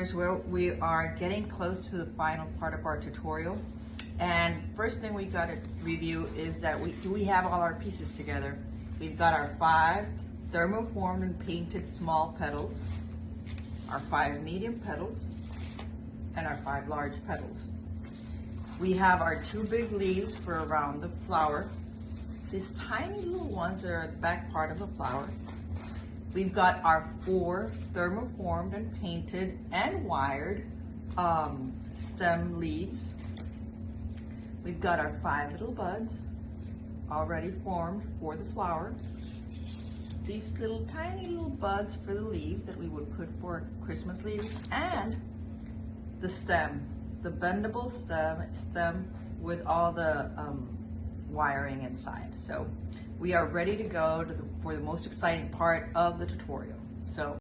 beginners, we are getting close to the final part of our tutorial. And first thing we got to review is that we have all our pieces together. We've got our 5 thermoformed and painted small petals, our 5 medium petals, and our 5 large petals. We have our 2 big leaves for around the flower. These tiny little ones are at the back part of the flower. We've got our 4 thermoformed and painted and wired stem leaves. We've got our 5 little buds already formed for the flower. These little tiny little buds for the leaves that we would put for Christmas leaves, and the stem, the bendable stem with all the wiring inside. So we are ready to go for the most exciting part of the tutorial. So.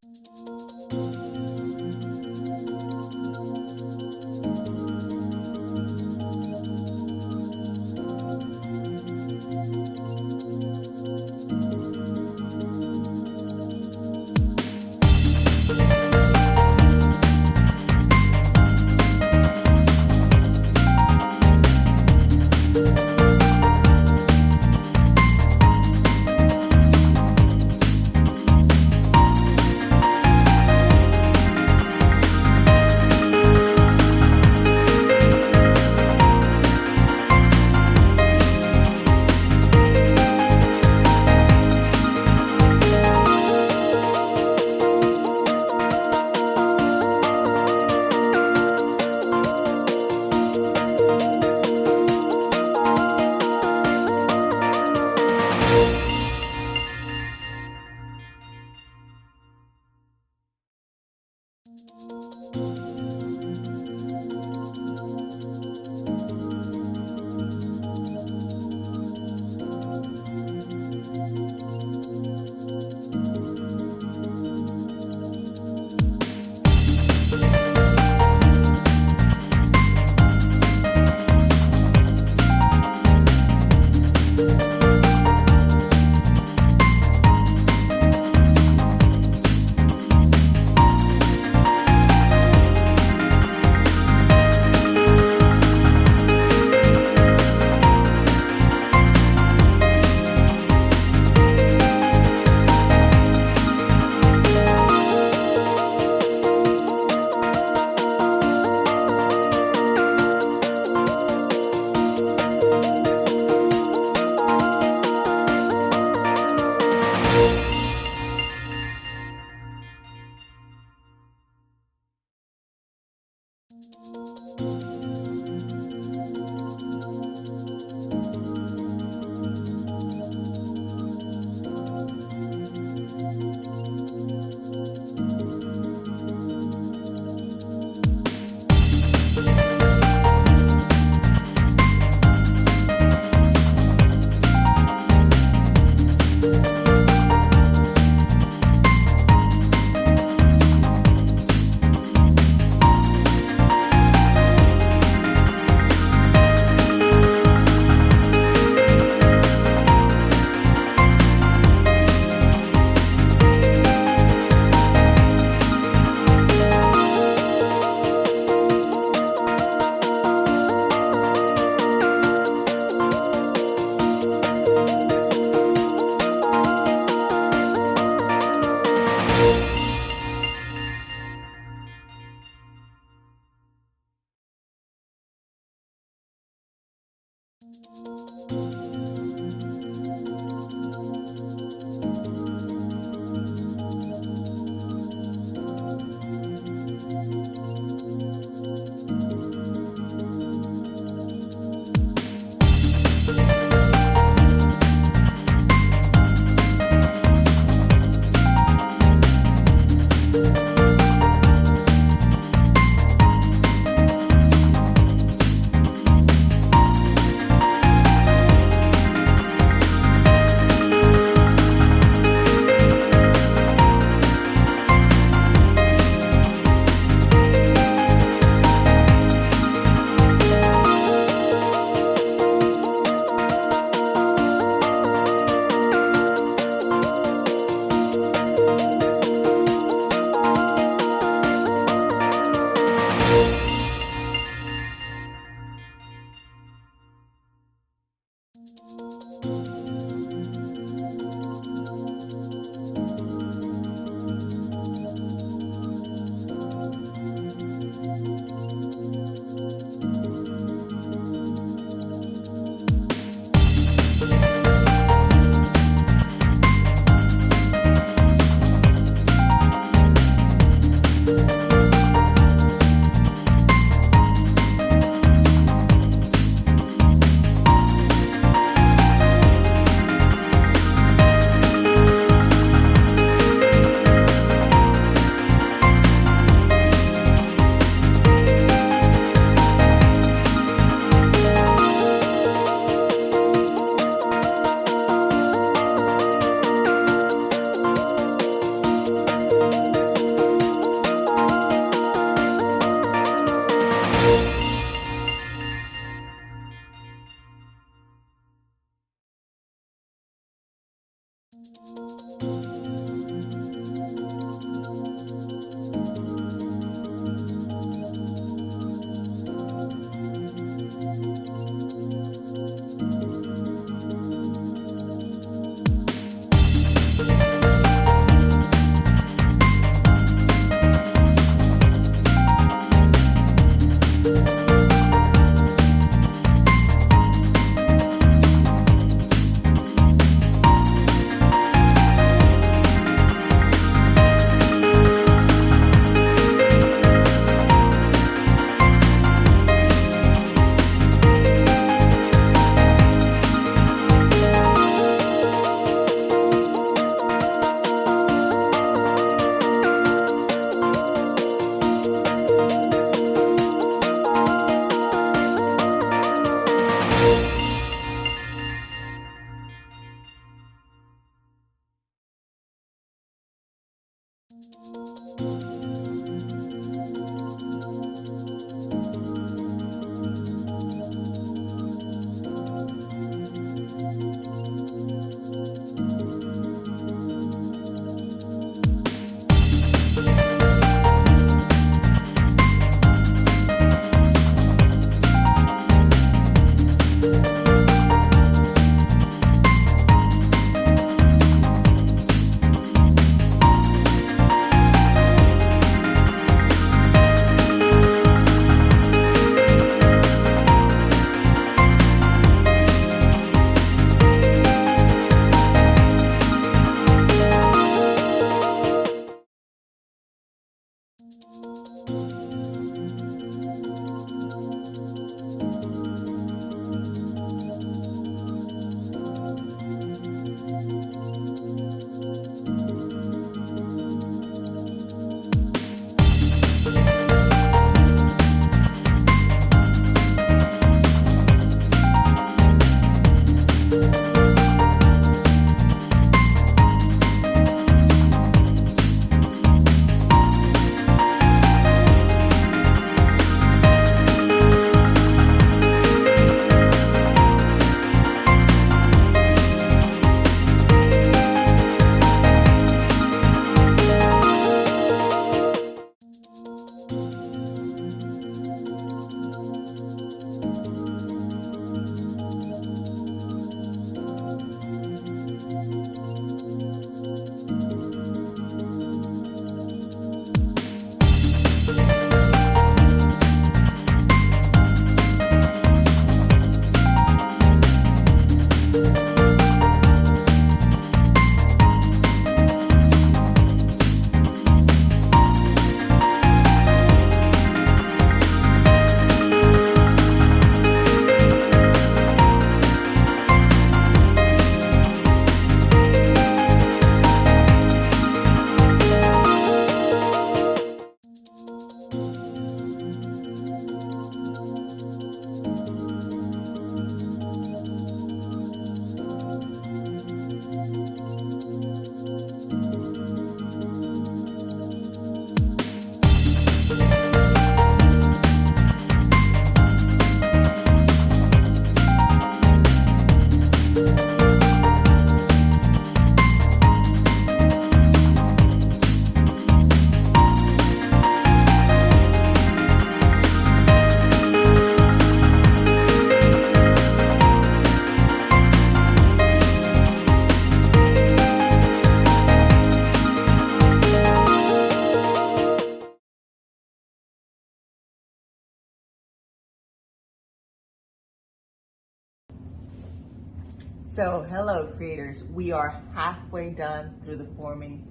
So hello creators, we are halfway done through the forming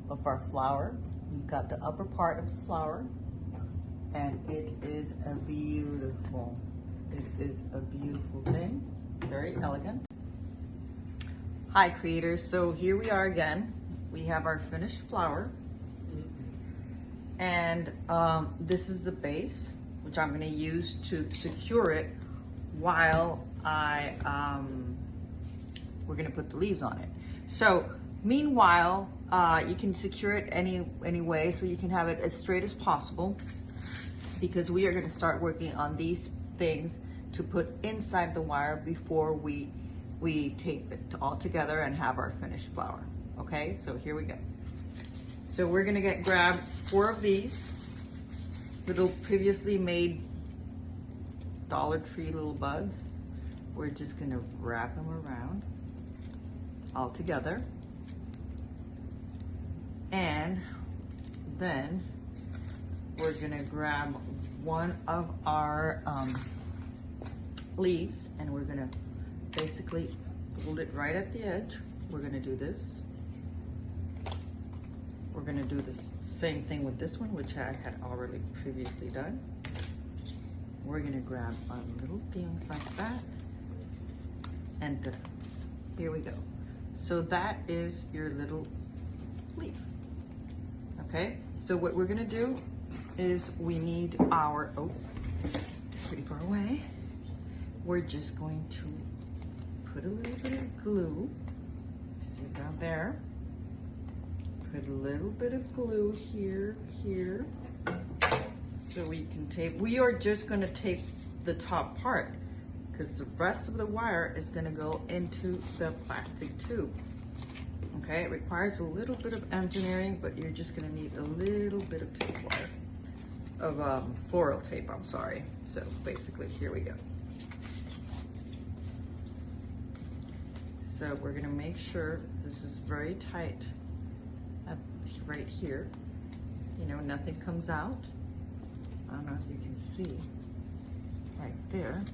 of our flower. We've got the upper part of the flower and it is a beautiful thing, very elegant. Hi creators, so here we are again. We have our finished flower and this is the base, which I'm gonna use to secure it while we're gonna put the leaves on it. So meanwhile, you can secure it any way, so you can have it as straight as possible, because we are gonna start working on these things to put inside the wire before we we tape it all together and have our finished flower. Okay, so here we go. So we're gonna grab 4 of these little previously made Dollar Tree little buds. We're just gonna wrap them around all together. And then we're gonna grab one of our leaves and we're gonna basically fold it right at the edge. We're gonna do this. We're gonna do the same thing with this one, which I had already previously done. We're gonna grab our little things like that, and here we go. So that is your little leaf. Okay, so what we're gonna do is we need our, oh, pretty far away. We're just going to put a little bit of glue, see down there. Put a little bit of glue here, so we can tape. We are just gonna tape the top part because the rest of the wire is gonna go into the plastic tube. Okay, it requires a little bit of engineering, but you're just gonna need a little bit of tape wire, of floral tape, I'm sorry. So basically, here we go. So we're gonna make sure this is very tight right here. You know, nothing comes out. I don't know if you can see right there.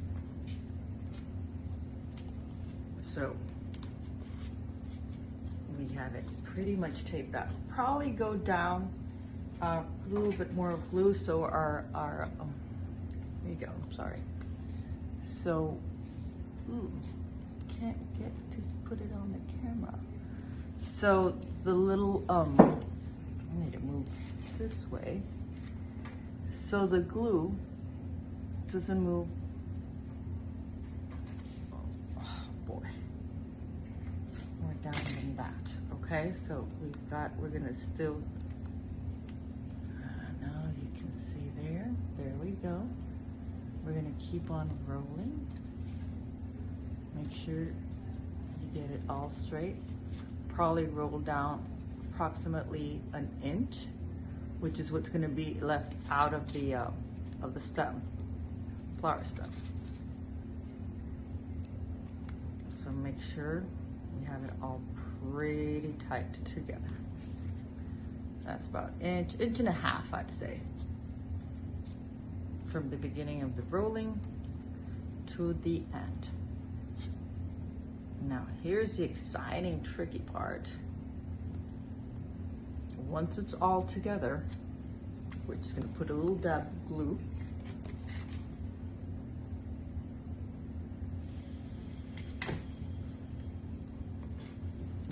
So we have it pretty much taped out. Probably go down a little bit more of glue so our there you go, I'm sorry. So, can't get to put it on the camera. So the little, I need to move this way. So the glue doesn't move. Oh boy, more down than that. Okay, so we're gonna still, now you can see there we go. We're gonna keep on rolling. Make sure you get it all straight. Probably roll down approximately an inch, which is what's going to be left out of the stem, flower stem. So make sure you have it all pretty tight together. That's about inch and a half, I'd say, from the beginning of the rolling to the end. Now, here's the exciting, tricky part. Once it's all together, we're just gonna put a little dab of glue.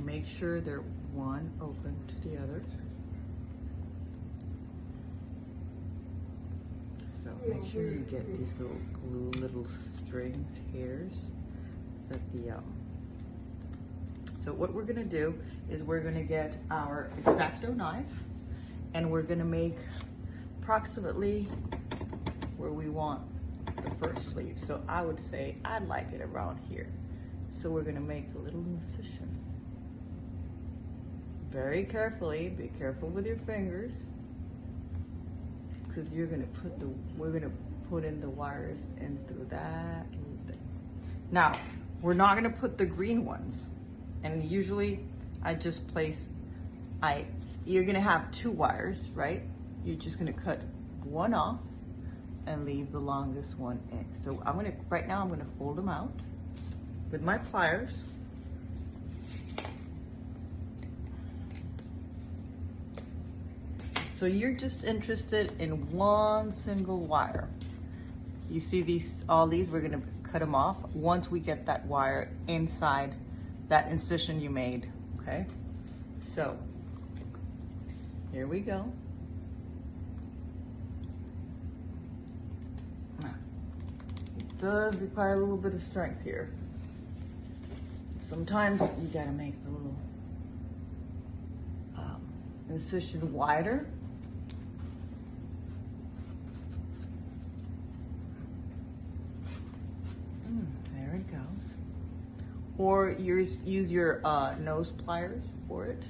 Make sure they're one open to the other. So make sure you get these little glue, little strings, hairs that the so what we're gonna do is we're gonna get our X-Acto knife and we're gonna make approximately where we want the first sleeve. So I would say I'd like it around here. So we're gonna make a little incision. Very carefully, be careful with your fingers, because we're gonna put in the wires in through that little thing. Now, we're not gonna put the green ones. And usually I just place, you're gonna have 2 wires, right? You're just gonna cut one off and leave the longest one in. So right now I'm gonna fold them out with my pliers. So you're just interested in one single wire. You see all these, we're gonna cut them off once we get that wire inside that incision you made, okay? So, here we go. Now, it does require a little bit of strength here. Sometimes you gotta make the little incision wider. There it goes. or use your nose pliers for it.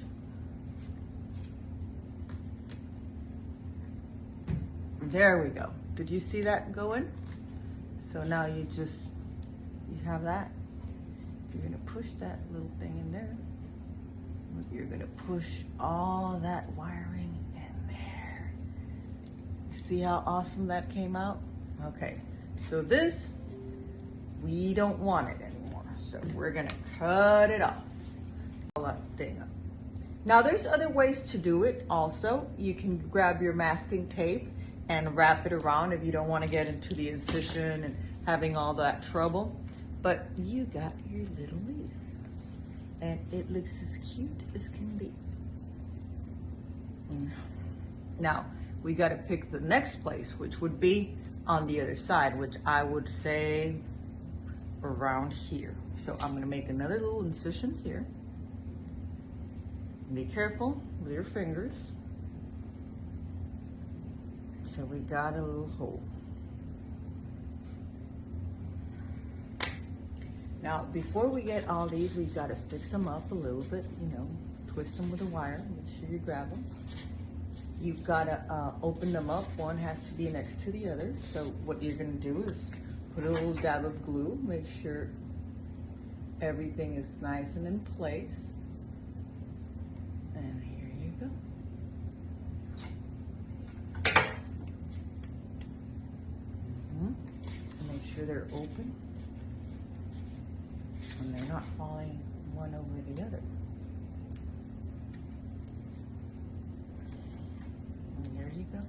There we go. Did you see that going? So now you have that. You're gonna push that little thing in there. You're gonna push all that wiring in there. See how awesome that came out? Okay, so this, we don't want it anymore. So we're gonna cut it off. All that thing up. Now there's other ways to do it also. You can grab your masking tape and wrap it around if you don't want to get into the incision and having all that trouble. But you got your little leaf. And it looks as cute as can be. Now, we got to pick the next place, which would be on the other side, which I would say around here. So I'm going to make another little incision here. Be careful with your fingers. So we got a little hole. Now, before we get all these, we've got to fix them up a little bit, twist them with a wire, make sure you grab them. You've got to open them up. One has to be next to the other. So what you're going to do is put a little dab of glue, make sure everything is nice and in place. And here you go. Make sure they're open and they're not falling one over the other. And there you go.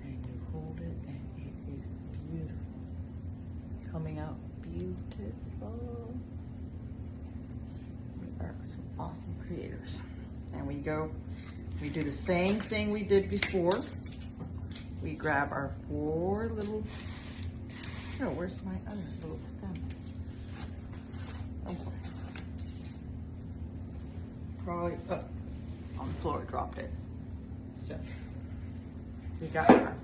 And you hold it and it is beautiful. Coming out beautiful. We are some awesome creators. And we do the same thing we did before. We grab our 4 little, oh, where's my other little stem? Oh, probably on the floor, dropped it. So we got our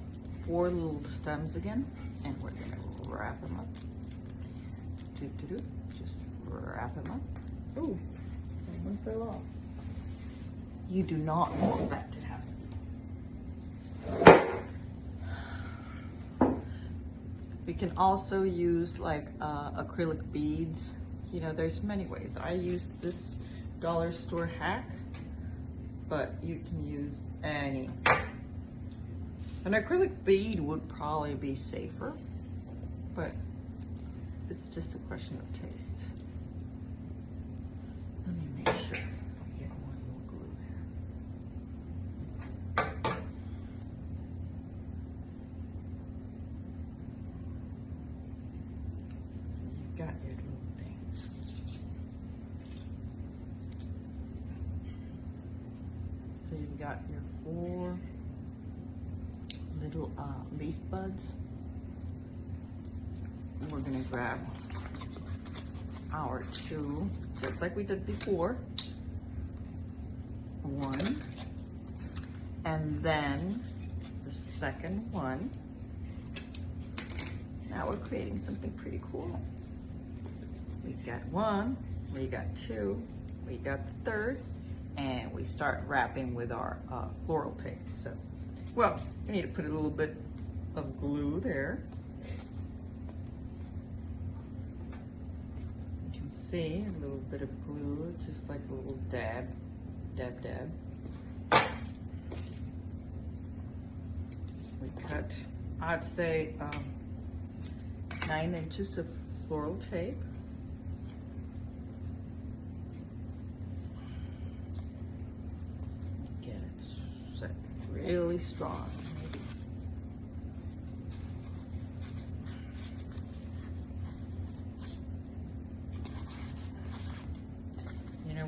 4 little stems again, and we're gonna wrap them up. Just wrap them up. Oh, one fell off. You do not want that to happen. We can also use like acrylic beads. There's many ways. I use this dollar store hack, but you can use any. An acrylic bead would probably be safer, but it's just a question of taste. Let me make sure I get one more glue there. So you've got your little things. So you've got your 4 little leaf buds. We're gonna grab our 2, just like we did before. 1, and then the second one. Now we're creating something pretty cool. We got 1, we got 2, we got the 3rd, and we start wrapping with our floral tape. So, well, we need to put a little bit of glue there. See a little bit of glue, just like a little dab. We cut, I'd say 9 inches of floral tape. Get it set really strong.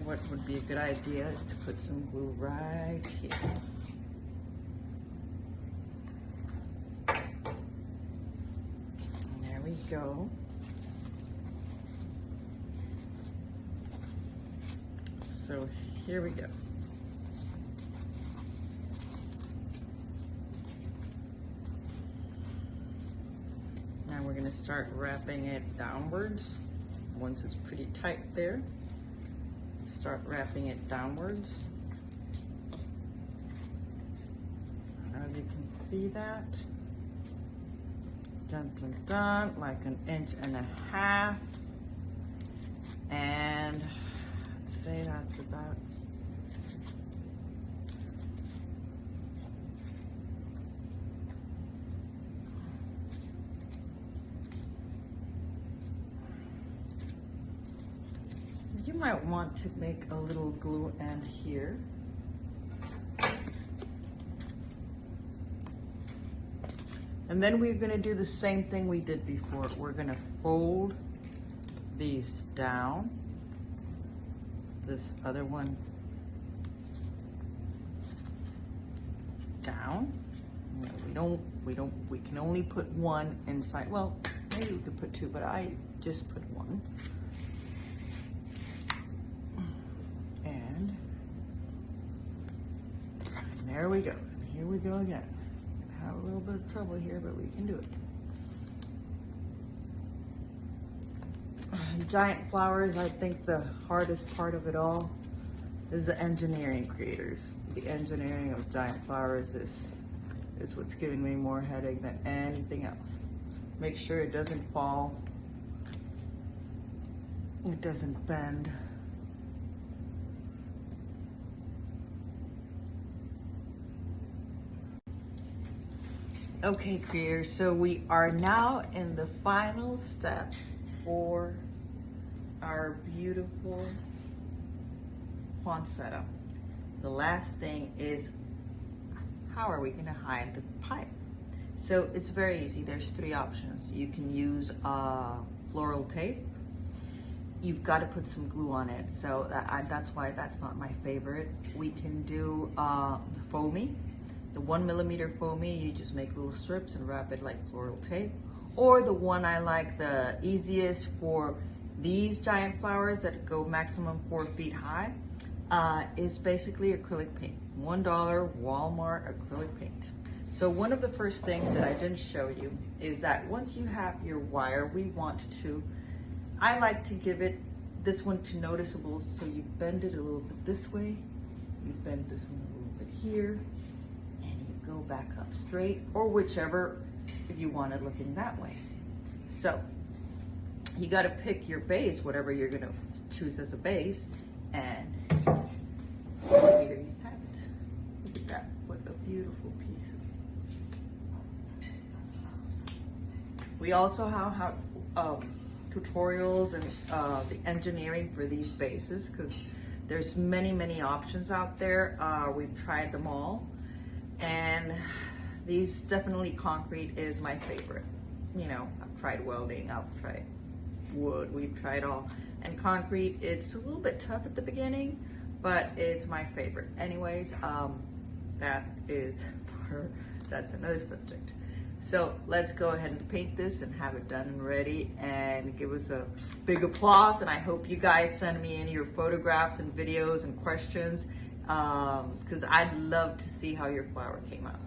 What would be a good idea is to put some glue right here. And there we go. So here we go. Now we're going to start wrapping it downwards. Once it's pretty tight there, start wrapping it downwards. I don't know if you can see that. Dun, dun, dun, like 1.5 inches. And I'd say that's about you might want to make a little glue end here. And then we're gonna do the same thing we did before. We're gonna fold these down. This other one down. We can only put one inside. Well, maybe we could put two, but I just put one. And there we go. Here we go again. Have a little bit of trouble here, but we can do it. Giant flowers, I think the hardest part of it all is the engineering creators. The engineering of giant flowers is what's giving me more headache than anything else. Make sure it doesn't fall, it doesn't bend. Okay, creators, so we are now in the final step for our beautiful poinsettia. The last thing is, how are we gonna hide the pipe? So it's very easy. There's 3 options. You can use floral tape. You've got to put some glue on it. So that's why that's not my favorite. We can do foamy. The 1mm foamy, you just make little strips and wrap it like floral tape. Or the one I like the easiest for these giant flowers that go maximum 4 feet high is basically acrylic paint. $1 Walmart acrylic paint. So one of the first things that I didn't show you is that once you have your wire, I like to give it this one to noticeable. So you bend it a little bit this way, you bend this one a little bit here, go back up straight, or whichever, if you want it looking that way. So you got to pick your base, whatever you're going to choose as a base, and here you have it. Look at that, what a beautiful piece. We also have tutorials and the engineering for these bases, because there's many options out there. We've tried them all. And these definitely concrete is my favorite. You know, I've tried welding, I've tried wood, we've tried all. And concrete, it's a little bit tough at the beginning, but it's my favorite. Anyways, that's another subject. So let's go ahead and paint this and have it done and ready, and give us a big applause. And I hope you guys send me in your photographs and videos and questions, because I'd love to see how your flower came out.